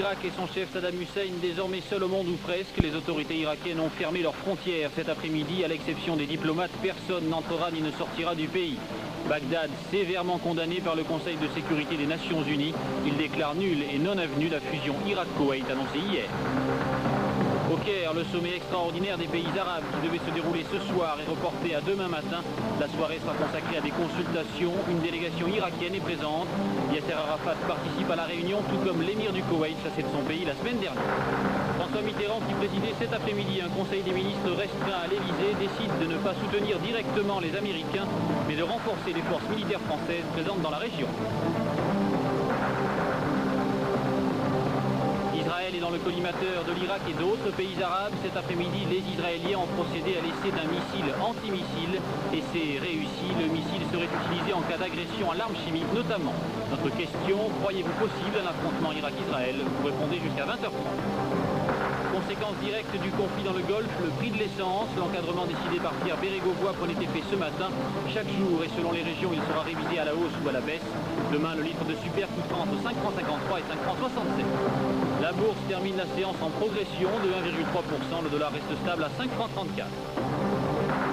l'Irak et son chef Saddam Hussein, désormais seul au monde ou presque, les autorités irakiennes ont fermé leurs frontières cet après-midi. À l'exception des diplomates, personne n'entrera ni ne sortira du pays. Bagdad, sévèrement condamné par le Conseil de sécurité des Nations Unies, il déclare nulle et non avenue la fusion Irak-Koweït annoncée hier. Au Caire, le sommet extraordinaire des pays arabes qui devait se dérouler ce soir est reporté à demain matin. La soirée sera consacrée à des consultations. Une délégation irakienne est présente. Yasser Arafat participe à la réunion, tout comme l'émir du Koweït, chassé de son pays la semaine dernière. François Mitterrand, qui présidait cet après-midi un conseil des ministres restreint à l'Elysée, décide de ne pas soutenir directement les Américains, mais de renforcer les forces militaires françaises présentes dans la région. Israël est dans le collimateur de l'Irak et d'autres pays arabes. Cet après-midi, les Israéliens ont procédé à l'essai d'un missile antimissile. Et c'est réussi. Le missile serait utilisé en cas d'agression à l'arme chimique notamment. Notre question, croyez-vous possible un affrontement Irak-Israël? Vous répondez jusqu'à 20h30. Conséquence directe du conflit dans le Golfe, le prix de l'essence. L'encadrement décidé par Pierre Bérégovoy prenait effet ce matin. Chaque jour et selon les régions, il sera révisé à la hausse ou à la baisse. Demain, le litre de super coûtera entre 5,53 francs et 5,67 francs. La bourse termine la séance en progression de 1,3%. Le dollar reste stable à 5,34 francs.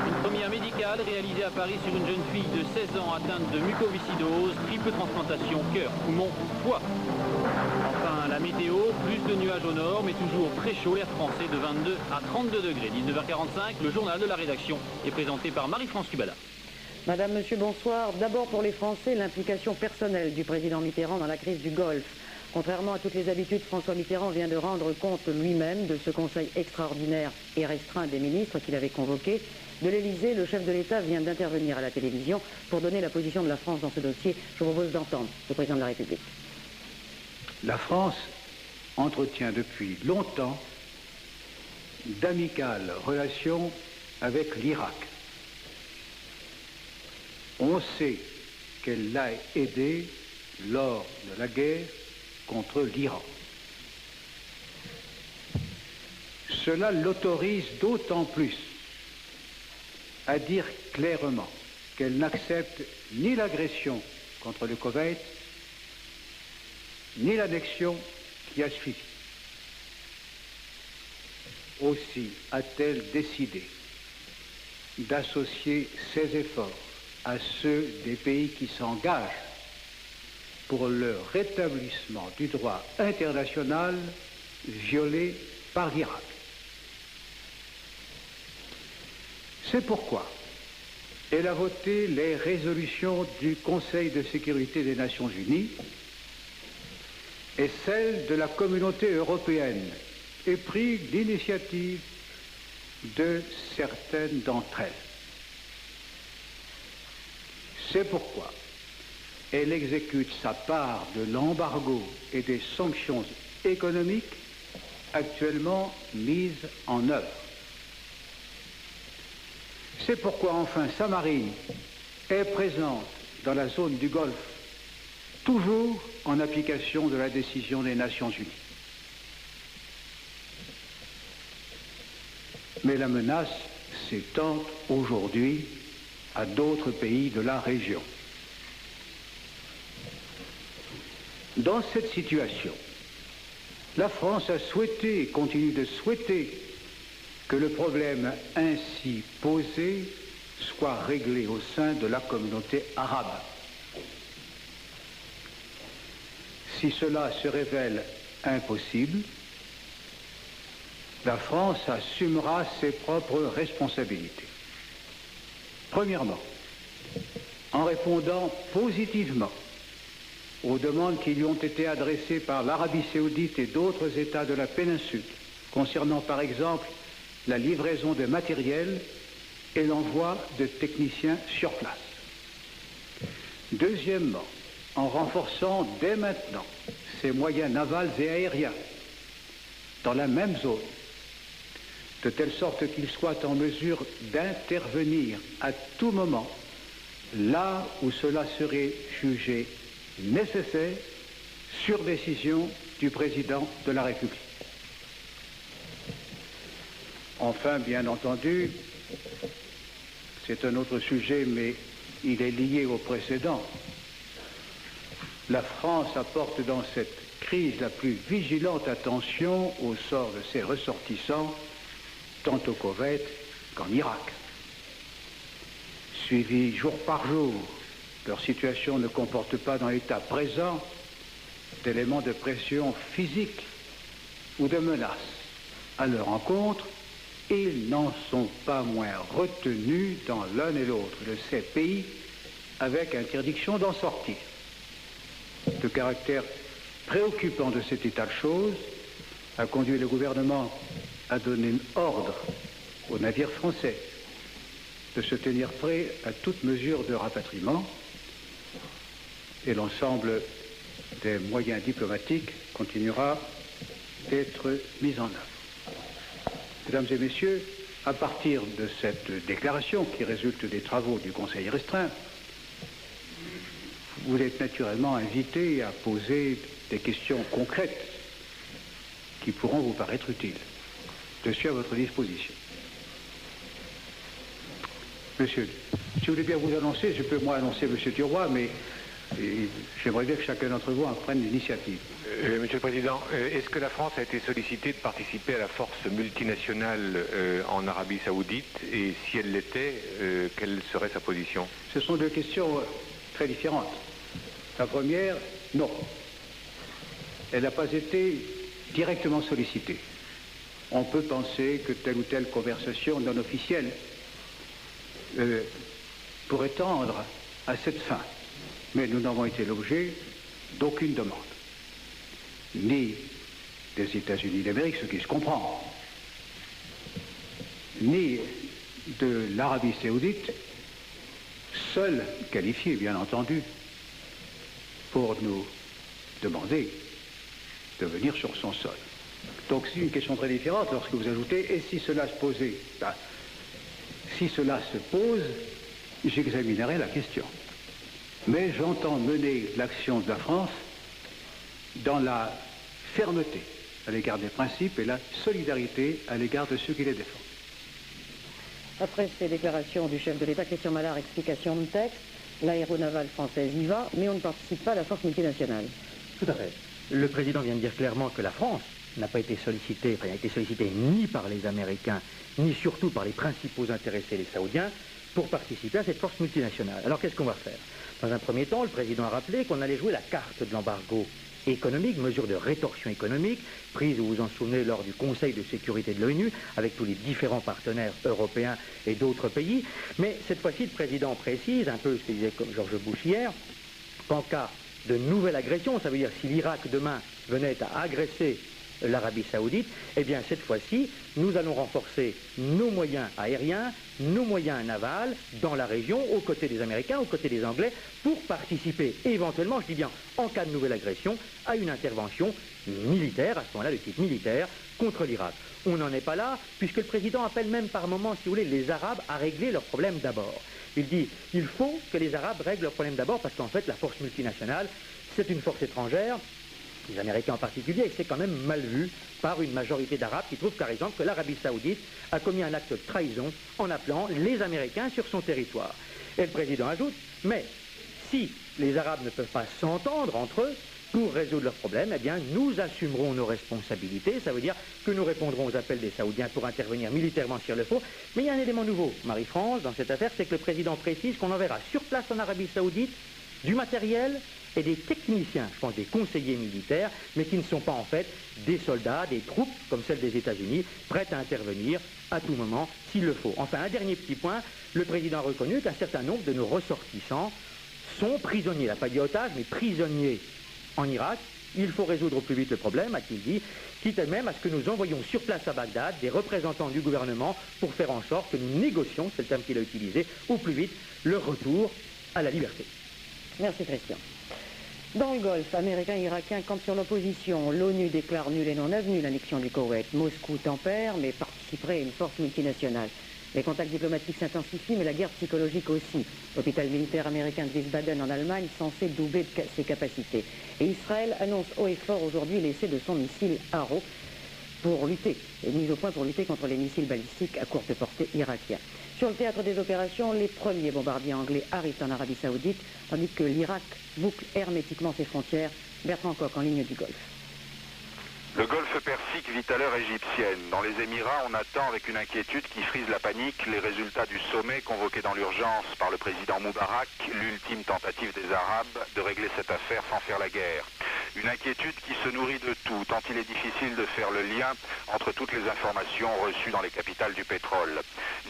Une première médicale réalisée à Paris sur une jeune fille de 16 ans atteinte de mucoviscidose, triple transplantation, cœur, poumon, foie. Enfin, la météo, plus de nuages au nord, mais toujours très chaud, l'air français de 22 à 32 degrés. 19h45, le journal de la rédaction est présenté par Marie-France Kubala. Madame, Monsieur, bonsoir. D'abord pour les Français, l'implication personnelle du président Mitterrand dans la crise du Golfe. Contrairement à toutes les habitudes, François Mitterrand vient de rendre compte lui-même de ce conseil extraordinaire et restreint des ministres qu'il avait convoqué. De l'Elysée, le chef de l'État vient d'intervenir à la télévision pour donner la position de la France dans ce dossier. Je vous propose d'entendre le président de la République. La France entretient depuis longtemps d'amicales relations avec l'Irak. On sait qu'elle l'a aidé lors de la guerre contre l'Iran. Cela l'autorise d'autant plus à dire clairement qu'elle n'accepte ni l'agression contre le Koweït, ni l'annexion qui a suivi. Aussi a-t-elle décidé d'associer ses efforts à ceux des pays qui s'engagent pour le rétablissement du droit international violé par l'Irak. C'est pourquoi elle a voté les résolutions du Conseil de sécurité des Nations Unies et celles de la communauté européenne et pris l'initiative de certaines d'entre elles. C'est pourquoi elle exécute sa part de l'embargo et des sanctions économiques actuellement mises en œuvre. C'est pourquoi enfin sa marine est présente dans la zone du Golfe, toujours en application de la décision des Nations Unies. Mais la menace s'étend aujourd'hui à d'autres pays de la région. Dans cette situation, la France a souhaité et continue de souhaiter que le problème ainsi posé soit réglé au sein de la communauté arabe. Si cela se révèle impossible, la France assumera ses propres responsabilités. Premièrement, en répondant positivement aux demandes qui lui ont été adressées par l'Arabie saoudite et d'autres États de la péninsule, concernant par exemple la livraison de matériel et l'envoi de techniciens sur place. Deuxièmement, en renforçant dès maintenant ses moyens navals et aériens dans la même zone, de telle sorte qu'il soit en mesure d'intervenir à tout moment là où cela serait jugé nécessaire sur décision du président de la République. Enfin, bien entendu, c'est un autre sujet, mais il est lié au précédent. La France apporte dans cette crise la plus vigilante attention au sort de ses ressortissants, tant au Koweït qu'en Irak. Suivis jour par jour, leur situation ne comporte pas dans l'état présent d'éléments de pression physique ou de menace à leur encontre. Ils n'en sont pas moins retenus dans l'un et l'autre de ces pays avec interdiction d'en sortir. Le caractère préoccupant de cet état de choses a conduit le gouvernement à donner ordre aux navires français de se tenir prêts à toute mesure de rapatriement, et l'ensemble des moyens diplomatiques continuera d'être mis en œuvre. Mesdames et messieurs, à partir de cette déclaration qui résulte des travaux du Conseil restreint, vous êtes naturellement invités à poser des questions concrètes qui pourront vous paraître utiles. Je suis à votre disposition. Monsieur, si vous voulez bien vous annoncer, je peux moi annoncer Monsieur Thuroy, mais j'aimerais bien que chacun d'entre vous en prenne l'initiative. Monsieur le Président, est-ce que la France a été sollicitée de participer à la force multinationale en Arabie Saoudite? Et si elle l'était, quelle serait sa position? Ce sont deux questions très différentes. La première, non. Elle n'a pas été directement sollicitée. On peut penser que telle ou telle conversation non officielle pourrait tendre à cette fin. Mais nous n'avons été l'objet d'aucune demande. Ni des États-Unis d'Amérique, ce qui se comprend, ni de l'Arabie Saoudite, seule qualifiée, bien entendu, pour nous demander de venir sur son sol. Donc c'est une question très différente lorsque vous ajoutez « et si cela se posait ?» Si cela se pose, j'examinerai la question. Mais j'entends mener l'action de la France dans la fermeté à l'égard des principes et la solidarité à l'égard de ceux qui les défendent. Après ces déclarations du chef de l'État, Christian Mallard, explication de texte, l'aéronavale française y va, mais on ne participe pas à la force multinationale. Tout à fait. Le président vient de dire clairement que la France n'a pas été sollicitée, n'a été sollicitée ni par les Américains, ni surtout par les principaux intéressés, les Saoudiens, pour participer à cette force multinationale. Alors qu'est-ce qu'on va faire? Dans un premier temps, le président a rappelé qu'on allait jouer la carte de l'embargo économique, mesure de rétorsion économique, prise, vous vous en souvenez, lors du Conseil de sécurité de l'ONU, avec tous les différents partenaires européens et d'autres pays. Mais cette fois-ci, le président précise, un peu ce que disait George Bush hier, qu'en cas de nouvelle agression, ça veut dire si l'Irak demain venait à agresser l'Arabie Saoudite, eh bien cette fois-ci, nous allons renforcer nos moyens aériens, nos moyens navals dans la région, aux côtés des Américains, aux côtés des Anglais, pour participer éventuellement, je dis bien en cas de nouvelle agression, à une intervention militaire, à ce moment-là de type militaire, contre l'Irak. On n'en est pas là, puisque le président appelle même par moments, si vous voulez, les Arabes à régler leurs problèmes d'abord. Il dit, il faut que les Arabes règlent leurs problèmes d'abord, parce qu'en fait, la force multinationale, c'est une force étrangère, les Américains en particulier, et c'est quand même mal vu par une majorité d'Arabes qui trouvent par exemple que l'Arabie Saoudite a commis un acte de trahison en appelant les Américains sur son territoire. Et le président ajoute, mais si les Arabes ne peuvent pas s'entendre entre eux pour résoudre leurs problèmes, eh bien nous assumerons nos responsabilités, ça veut dire que nous répondrons aux appels des Saoudiens pour intervenir militairement s'il le faut. Mais il y a un élément nouveau, Marie-France, dans cette affaire, c'est que le président précise qu'on enverra sur place en Arabie Saoudite du matériel et des techniciens, je pense des conseillers militaires, mais qui ne sont pas en fait des soldats, des troupes, comme celles des États-Unis, prêtes à intervenir à tout moment s'il le faut. Enfin, un dernier petit point, le président a reconnu qu'un certain nombre de nos ressortissants sont prisonniers, il n'a pas dit otages, mais prisonniers en Irak. Il faut résoudre au plus vite le problème, a-t-il dit, quitte même à ce que nous envoyions sur place à Bagdad des représentants du gouvernement pour faire en sorte que nous négocions, c'est le terme qu'il a utilisé, au plus vite, leur retour à la liberté. Merci Christian. Dans le Golfe, Américains et Irakiens campent sur l'opposition. L'ONU déclare nulle et non avenue l'annexion du Koweït. Moscou tempère, mais participerait à une force multinationale. Les contacts diplomatiques s'intensifient, mais la guerre psychologique aussi. L'hôpital militaire américain de Wiesbaden en Allemagne censé doubler ses capacités. Et Israël annonce haut et fort aujourd'hui l'essai de son missile Arrow pour lutter, mise au point pour lutter contre les missiles balistiques à courte portée irakiens. Sur le théâtre des opérations, les premiers bombardiers anglais arrivent en Arabie Saoudite, tandis que l'Irak boucle hermétiquement ses frontières. Bertrand Koch en ligne du Golfe. Le golfe Persique vit à l'heure égyptienne. Dans les Émirats, on attend avec une inquiétude qui frise la panique les résultats du sommet convoqué dans l'urgence par le président Moubarak, l'ultime tentative des Arabes de régler cette affaire sans faire la guerre. Une inquiétude qui se nourrit de tout, tant il est difficile de faire le lien entre toutes les informations reçues dans les capitales du pétrole.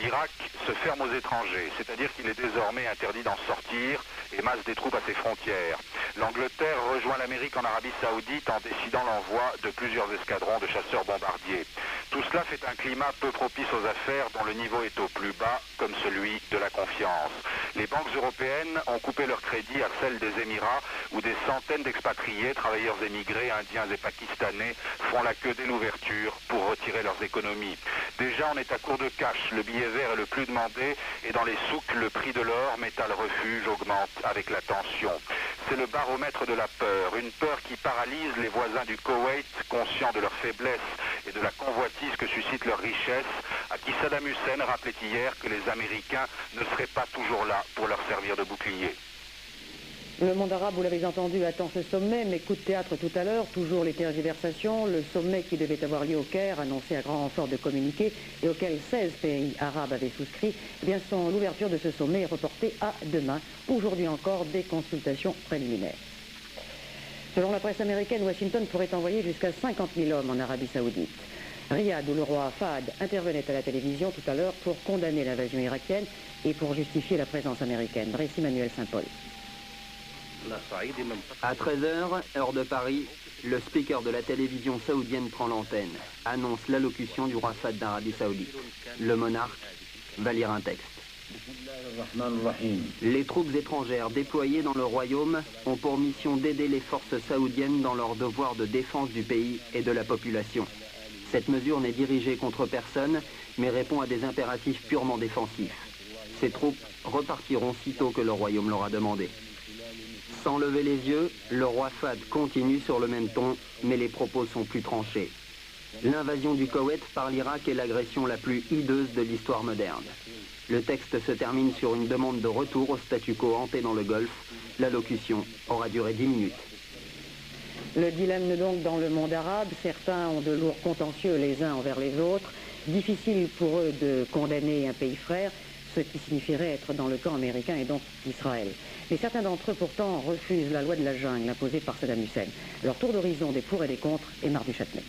L'Irak se ferme aux étrangers, c'est-à-dire qu'il est désormais interdit d'en sortir et masse des troupes à ses frontières. L'Angleterre rejoint l'Amérique en Arabie Saoudite en décidant l'envoi de plusieurs escadrons de chasseurs bombardiers. Tout cela fait un climat peu propice aux affaires dont le niveau est au plus bas, comme celui de la confiance. Les banques européennes ont coupé leur crédit à celles des Émirats, où des centaines d'expatriés, travailleurs émigrés, indiens et pakistanais font la queue dès l'ouverture pour retirer leurs économies. Déjà, on est à court de cash, le billet vert est le plus demandé, et dans les souks, le prix de l'or, métal refuge, augmente avec la tension. C'est le baromètre de la peur, une peur qui paralyse les voisins du Koweït, conscients de leur faiblesse et de la convoitise que suscite leur richesse, à qui Saddam Hussein rappelait hier que les Américains ne seraient pas toujours là pour leur servir de bouclier. Le monde arabe, vous l'avez entendu, attend ce sommet, mais coup de théâtre tout à l'heure, toujours les tergiversations. Le sommet qui devait avoir lieu au Caire, annoncé à grand renfort de communiqués, et auquel 16 pays arabes avaient souscrit, eh bien l'ouverture de ce sommet est reportée à demain. Aujourd'hui encore, des consultations préliminaires. Selon la presse américaine, Washington pourrait envoyer jusqu'à 50 000 hommes en Arabie Saoudite. Riyad, où le roi Fahd intervenait à la télévision tout à l'heure pour condamner l'invasion irakienne et pour justifier la présence américaine. Récit Manuel Saint-Paul. À 13h, heure de Paris, le speaker de la télévision saoudienne prend l'antenne, annonce l'allocution du roi Fahd d'Arabie Saoudite. Le monarque va lire un texte. Les troupes étrangères déployées dans le royaume ont pour mission d'aider les forces saoudiennes dans leur devoir de défense du pays et de la population. Cette mesure n'est dirigée contre personne, mais répond à des impératifs purement défensifs. Ces troupes repartiront sitôt que le royaume l'aura demandé. Sans lever les yeux, le roi Fahd continue sur le même ton, mais les propos sont plus tranchés. L'invasion du Koweït par l'Irak est l'agression la plus hideuse de l'histoire moderne. Le texte se termine sur une demande de retour au statu quo hanté dans le Golfe. L'allocution aura duré 10 minutes. Le dilemme donc dans le monde arabe, certains ont de lourds contentieux les uns envers les autres. Difficile pour eux de condamner un pays frère, ce qui signifierait être dans le camp américain et donc Israël. Mais certains d'entre eux pourtant refusent la loi de la jungle imposée par Saddam Hussein. Leur tour d'horizon des pour et des contre est mardi Châtelet.